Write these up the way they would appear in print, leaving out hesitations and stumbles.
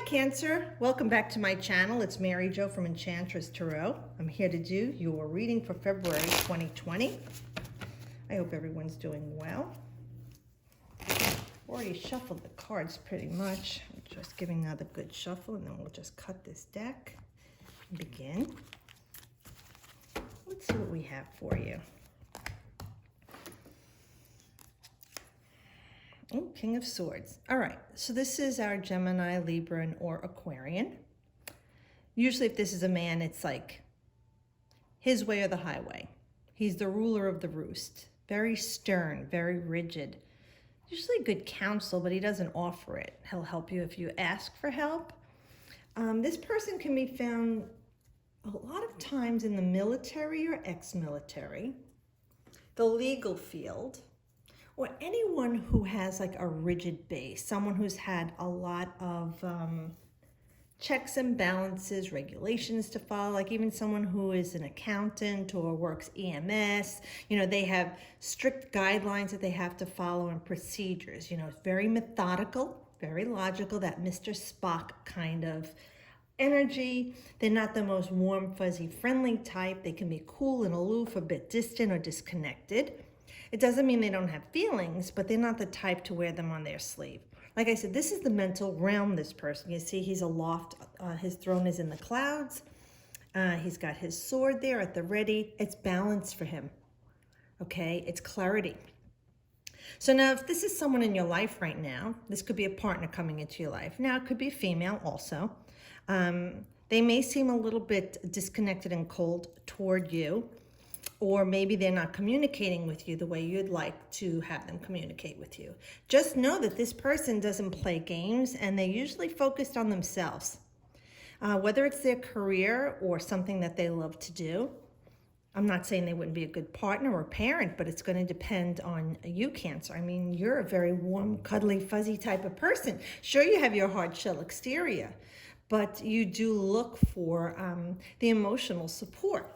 Cancer, welcome back to my channel. It's Mary Jo from Enchantress Tarot. I'm here to do your reading for February 2020. I hope everyone's doing well. Already shuffled the cards pretty much. I'm just giving another good shuffle and then we'll just cut this deck and begin. Let's see what we have for you. Oh, King of Swords. All right, so this is our Gemini, Libra, or Aquarian. Usually if this is a man, it's like his way or the highway. He's the ruler of the roost. Very stern, very rigid. Usually good counsel, but he doesn't offer it. He'll help you if you ask for help. This person can be found a lot of times in the military or ex-military, the legal field, or anyone who has like a rigid base, someone who's had a lot of checks and balances, regulations to follow, like even someone who is an accountant or works EMS, they have strict guidelines that they have to follow and procedures. It's very methodical, very logical, that Mr. Spock kind of energy. They're not the most warm, fuzzy, friendly type. They can be cool and aloof, a bit distant or disconnected. It doesn't mean they don't have feelings, but they're not the type to wear them on their sleeve. Like I said, this is the mental realm, this person. You see he's aloft. His throne is in the clouds. He's got his sword there at the ready. It's balance for him, okay? It's clarity. So now if this is someone in your life right now, this could be a partner coming into your life. Now it could be a female also. They may seem a little bit disconnected and cold toward you. Or maybe they're not communicating with you the way you'd like to have them communicate with you. Just know that this person doesn't play games and they're usually focused on themselves. Whether it's their career or something that they love to do. I'm not saying they wouldn't be a good partner or parent, but it's going to depend on you, Cancer. I mean, you're a very warm, cuddly, fuzzy type of person. Sure, you have your hard shell exterior, but you do look for the emotional support.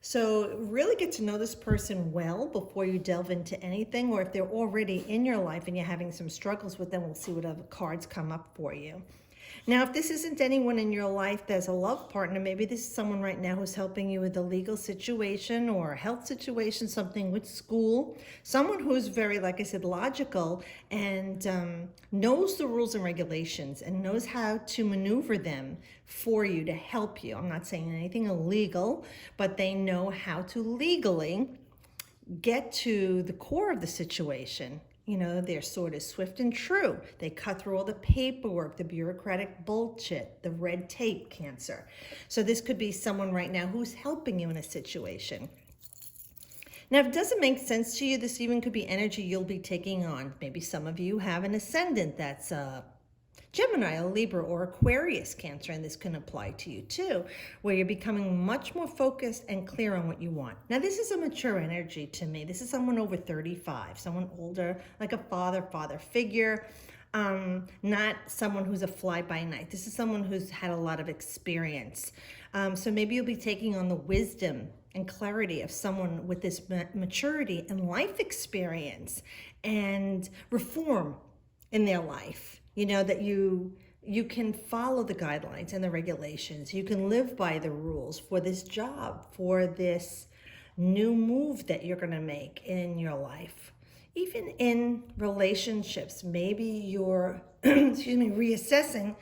So really get to know this person well before you delve into anything, or if they're already in your life and you're having some struggles with them, we'll see what other cards come up for you. Now, if this isn't anyone in your life that's a love partner, maybe this is someone right now who's helping you with a legal situation or a health situation, something with school, someone who's very, like I said, logical and knows the rules and regulations and knows how to maneuver them for you to help you. I'm not saying anything illegal, but they know how to legally get to the core of the situation. Their sword is swift and true. They cut through all the paperwork, the bureaucratic bullshit, the red tape, Cancer. So this could be someone right now who's helping you in a situation. Now, if it doesn't make sense to you, this even could be energy you'll be taking on. Maybe some of you have an ascendant that's Gemini, a Libra, or Aquarius, Cancer, and this can apply to you too, where you're becoming much more focused and clear on what you want. Now, this is a mature energy to me. This is someone over 35, someone older, like a father figure, not someone who's a fly-by-night. This is someone who's had a lot of experience. So maybe you'll be taking on the wisdom and clarity of someone with this maturity and life experience and reform in their life. That you can follow the guidelines and the regulations. You can live by the rules for this job, for this new move that you're going to make in your life. Even in relationships, maybe you're reassessing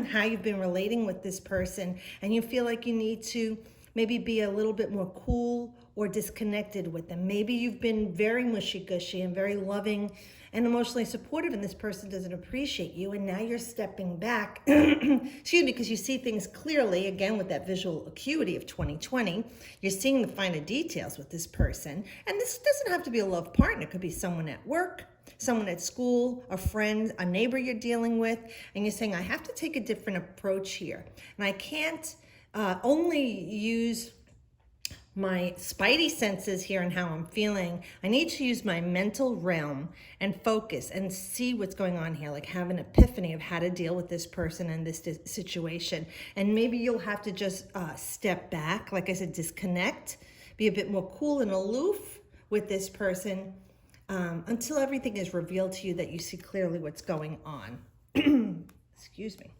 how you've been relating with this person and you feel like you need to maybe be a little bit more cool or disconnected with them. Maybe you've been very mushy-gushy and very loving and emotionally supportive, and this person doesn't appreciate you, and now you're stepping back, because you see things clearly, again, with that visual acuity of 2020. You're seeing the finer details with this person, and this doesn't have to be a love partner. It could be someone at work, someone at school, a friend, a neighbor you're dealing with, and you're saying, I have to take a different approach here, and I can't only use my spidey senses here and how I'm feeling. I need to use my mental realm and focus and see what's going on here, like have an epiphany of how to deal with this person and this situation. And maybe you'll have to just step back, like I said, disconnect, be a bit more cool and aloof with this person until everything is revealed to you that you see clearly what's going on. Excuse me.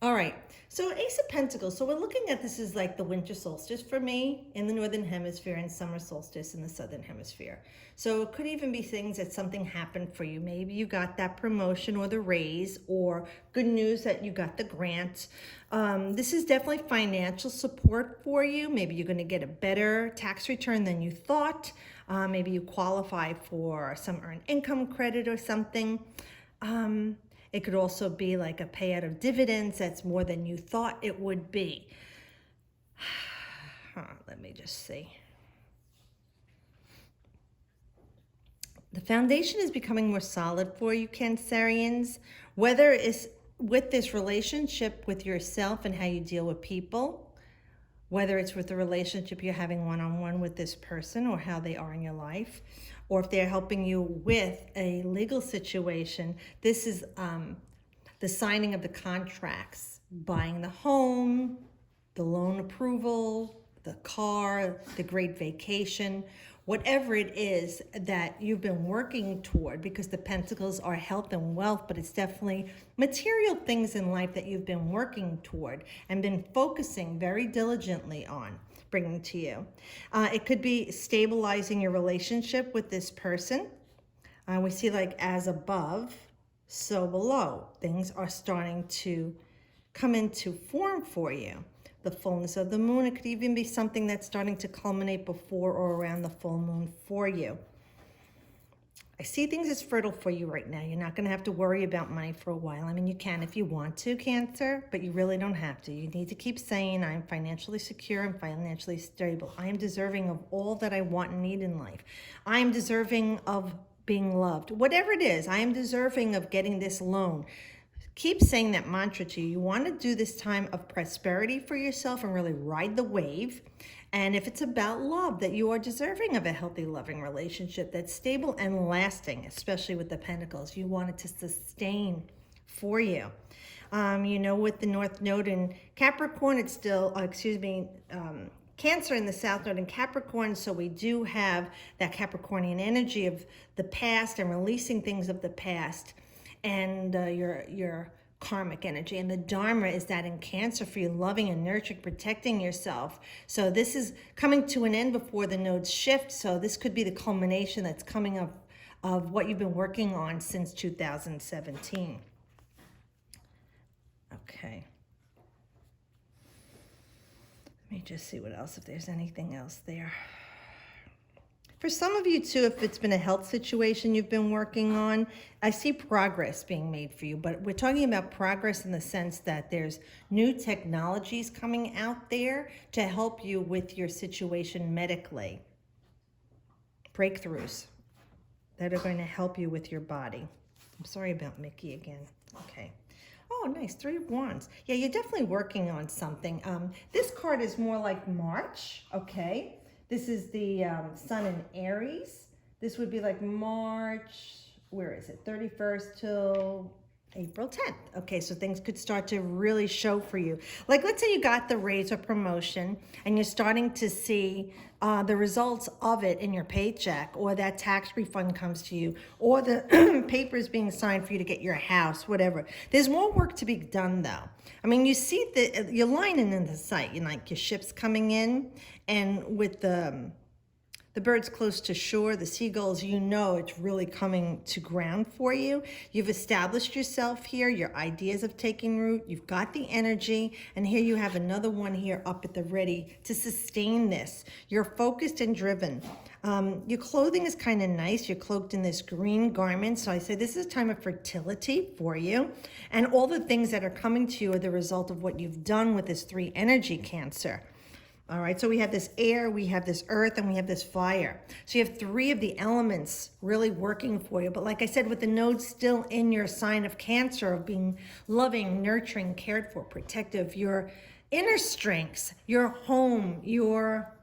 All right, so Ace of Pentacles. So we're looking at this as like the winter solstice for me in the Northern Hemisphere and summer solstice in the Southern Hemisphere. So it could even be things that something happened for you. Maybe you got that promotion or the raise, or good news that you got the grant. This is definitely financial support for you. Maybe you're going to get a better tax return than you thought. Maybe you qualify for some earned income credit or something. It could also be like a payout of dividends that's more than you thought it would be. Let me just see. The foundation is becoming more solid for you, Cancerians, whether it's with this relationship with yourself and how you deal with people, whether it's with the relationship you're having one-on-one with this person or how they are in your life, or if they're helping you with a legal situation. This is the signing of the contracts, buying the home, the loan approval, the car, the great vacation, whatever it is that you've been working toward, because the Pentacles are health and wealth, but it's definitely material things in life that you've been working toward and been focusing very diligently on bringing to you. It could be stabilizing your relationship with this person. We see like as above, so below. Things are starting to come into form for you. The fullness of the moon, it could even be something that's starting to culminate before or around the full moon for you. I see things as fertile for you right now. You're not going to have to worry about money for a while. I mean, you can if you want to, Cancer, but you really don't have to. You need to keep saying, I'm financially secure and financially stable. I am deserving of all that I want and need in life. I am deserving of being loved. Whatever it is, I am deserving of getting this loan. Keep saying that mantra to you. You want to do this time of prosperity for yourself and really ride the wave. And if it's about love, that you are deserving of a healthy, loving relationship that's stable and lasting, especially with the Pentacles. You want it to sustain for you. You know, with the North Node in Capricorn, it's still, Cancer in the South Node in Capricorn, so we do have that Capricornian energy of the past and releasing things of the past, and your karmic energy. And the Dharma is that in Cancer for you, loving and nurturing, protecting yourself. So this is coming to an end before the nodes shift, so this could be the culmination that's coming up of what you've been working on since 2017. Okay. Let me just see what else, if there's anything else there. For some of you too, if it's been a health situation you've been working on, I see progress being made for you, but we're talking about progress in the sense that there's new technologies coming out there to help you with your situation medically. Breakthroughs that are going to help you with your body. I'm sorry about Mickey again. Okay. Oh, nice. 3 of Wands. Yeah, you're definitely working on something. This card is more like March, okay? This is the Sun in Aries. This would be like March, where is it? 31st till April 10th. Okay, so things could start to really show for you. Like, let's say you got the raise or promotion and you're starting to see the results of it in your paycheck, or that tax refund comes to you, or the papers being signed for you to get your house, whatever. There's more work to be done though. I mean, you see you're lining in the sight, you know, like your ship's coming in, and with the birds close to shore, the seagulls, you know it's really coming to ground for you. You've established yourself here. Your ideas have taken root. You've got the energy. And here you have another one here up at the ready to sustain this. You're focused and driven. Your clothing is kind of nice. You're cloaked in this green garment. So I say this is a time of fertility for you. And all the things that are coming to you are the result of what you've done with this 3 energy, Cancer. All right, so we have this air, we have this earth, and we have this fire. So you have 3 of the elements really working for you. But like I said, with the nodes still in your sign of Cancer, of being loving, nurturing, cared for, protective, your inner strengths, your home, your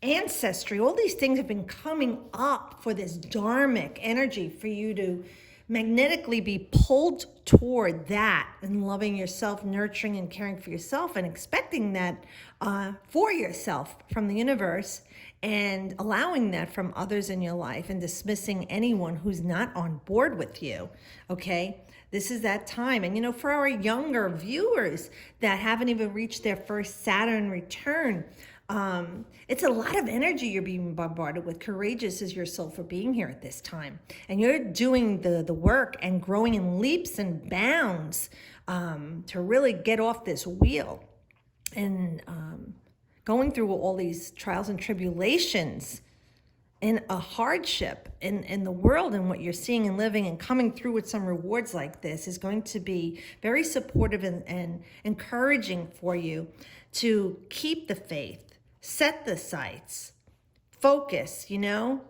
ancestry, all these things have been coming up for this dharmic energy for you to magnetically be pulled toward that, and loving yourself, nurturing and caring for yourself, and expecting that for yourself from the universe, and allowing that from others in your life, and dismissing anyone who's not on board with you, okay? This is that time. And, for our younger viewers that haven't even reached their first Saturn return, it's a lot of energy you're being bombarded with. Courageous is your soul for being here at this time. And you're doing the work and growing in leaps and bounds to really get off this wheel. And going through all these trials and tribulations in a hardship in the world, and what you're seeing and living and coming through with some rewards like this is going to be very supportive and encouraging for you to keep the faith, set the sights, focus,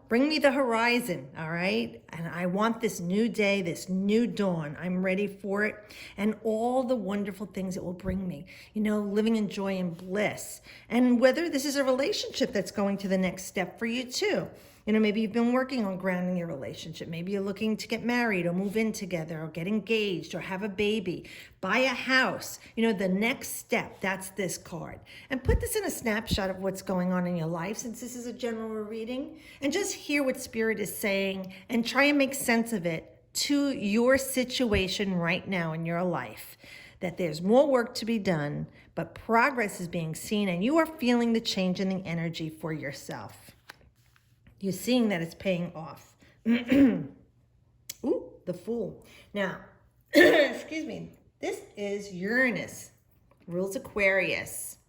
bring me the horizon, all right? And I want this new day, this new dawn. I'm ready for it. And all the wonderful things it will bring me, living in joy and bliss. And whether this is a relationship that's going to the next step for you too. Maybe you've been working on grounding your relationship. Maybe you're looking to get married or move in together or get engaged or have a baby, buy a house. The next step, that's this card. And put this in a snapshot of what's going on in your life, since this is a general reading, and just hear what Spirit is saying and try and make sense of it to your situation right now in your life. That there's more work to be done, but progress is being seen and you are feeling the change in the energy for yourself. You're seeing that it's paying off. Ooh, the Fool. Now, excuse me, this is Uranus, rules Aquarius.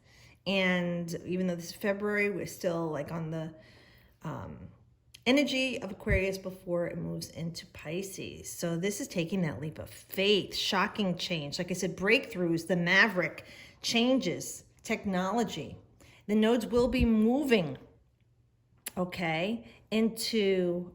And even though this is February, we're still on the energy of Aquarius before it moves into Pisces. So this is taking that leap of faith, shocking change. Like I said, breakthroughs, the maverick, changes, technology. The nodes will be moving, into,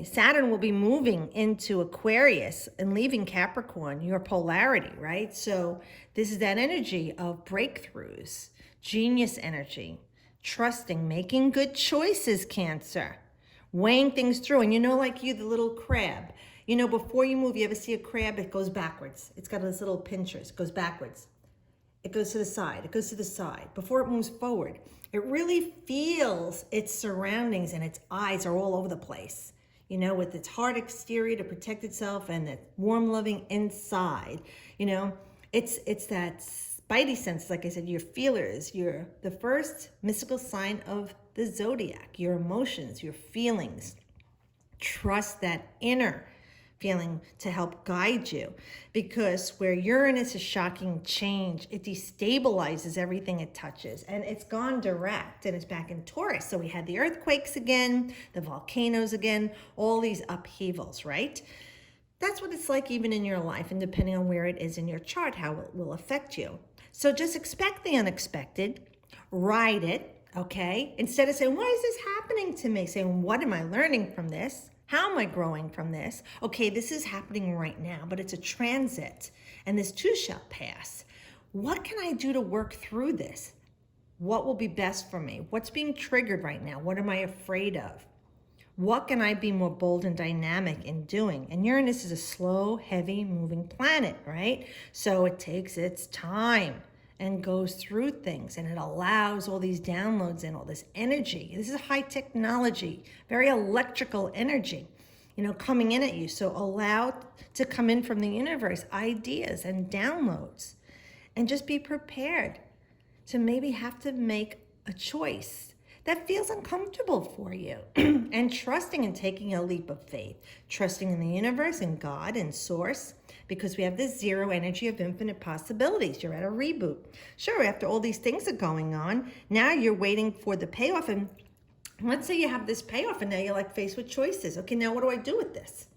Saturn will be moving into Aquarius and leaving Capricorn, your polarity, right? So this is that energy of breakthroughs, genius energy, trusting, making good choices, Cancer, weighing things through. And like you, the little crab, before you move, you ever see a crab? It goes backwards. It's got this little pinchers. It goes backwards. It goes to the side. It goes to the side. Before it moves forward, it really feels its surroundings, and its eyes are all over the place, with its hard exterior to protect itself and the warm, loving inside. It's that spidey sense, like I said, your feelers, the first mystical sign of the zodiac, your emotions, your feelings. Trust that inner feeling to help guide you, because where Uranus is shocking change, it destabilizes everything it touches, and it's gone direct and it's back in Taurus. So we had the earthquakes again, the volcanoes again, all these upheavals, right? That's what it's like even in your life, and depending on where it is in your chart, how it will affect you. So just expect the unexpected, ride it, okay? Instead of saying, why is this happening to me? Saying, what am I learning from this? How am I growing from this? Okay, this is happening right now, but it's a transit, and this too shall pass. What can I do to work through this? What will be best for me? What's being triggered right now? What am I afraid of? What can I be more bold and dynamic in doing? And Uranus is a slow, heavy moving planet, right? So it takes its time and goes through things, and it allows all these downloads and all this energy. This is high technology, very electrical energy, coming in at you. So allow to come in from the universe, ideas and downloads, and just be prepared to maybe have to make a choice that feels uncomfortable for you. And trusting and taking a leap of faith, trusting in the universe and God and source, because we have this zero energy of infinite possibilities. You're at a reboot. Sure, after all these things are going on, now you're waiting for the payoff. And let's say you have this payoff and now you're faced with choices. Okay, now what do I do with this?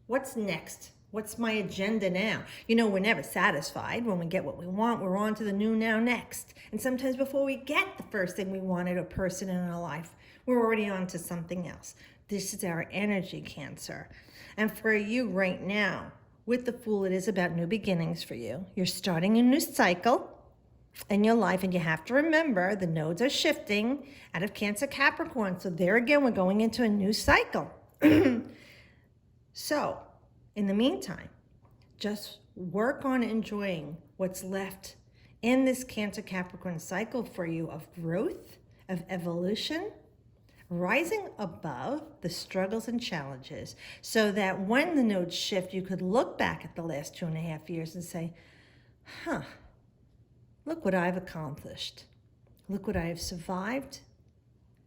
What's next? What's my agenda now? We're never satisfied. When we get what we want, we're on to the new now next. And sometimes before we get the first thing we wanted, a person in our life, we're already on to something else. This is our energy, Cancer. And for you right now, with the Fool, it is about new beginnings for you. You're starting a new cycle in your life, and you have to remember the nodes are shifting out of Cancer, Capricorn. So there again, we're going into a new cycle. So in the meantime, just work on enjoying what's left in this Cancer, Capricorn cycle for you of growth, of evolution, rising above the struggles and challenges so that when the nodes shift, you could look back at the last 2.5 years and say, huh, look what I've accomplished. Look what I have survived.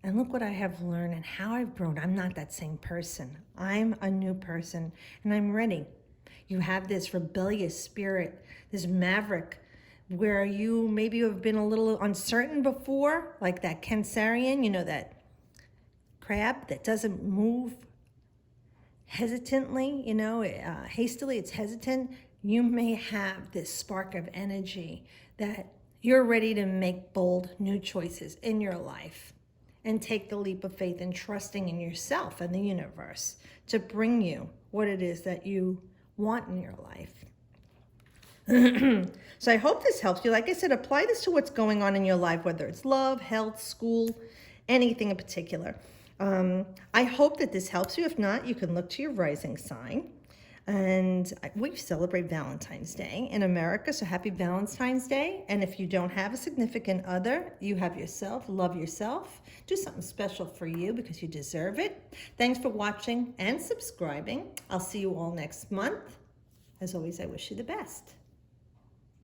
And look what I have learned and how I've grown. I'm not that same person. I'm a new person and I'm ready. You have this rebellious spirit, this maverick, where you maybe have been a little uncertain before, like that Cancerian, you know, that crab that doesn't move hesitantly, hastily, it's hesitant. You may have this spark of energy that you're ready to make bold new choices in your life and take the leap of faith and trusting in yourself and the universe to bring you what it is that you want in your life. So I hope this helps you. Like I said, apply this to what's going on in your life, whether it's love, health, school, anything in particular. I hope that this helps you. If not, you can look to your rising sign. And we celebrate Valentine's Day in America, so happy Valentine's Day. And if you don't have a significant other, you have yourself. Love yourself. Do something special for you because you deserve it. Thanks for watching and subscribing. I'll see you all next month. As always, I wish you the best.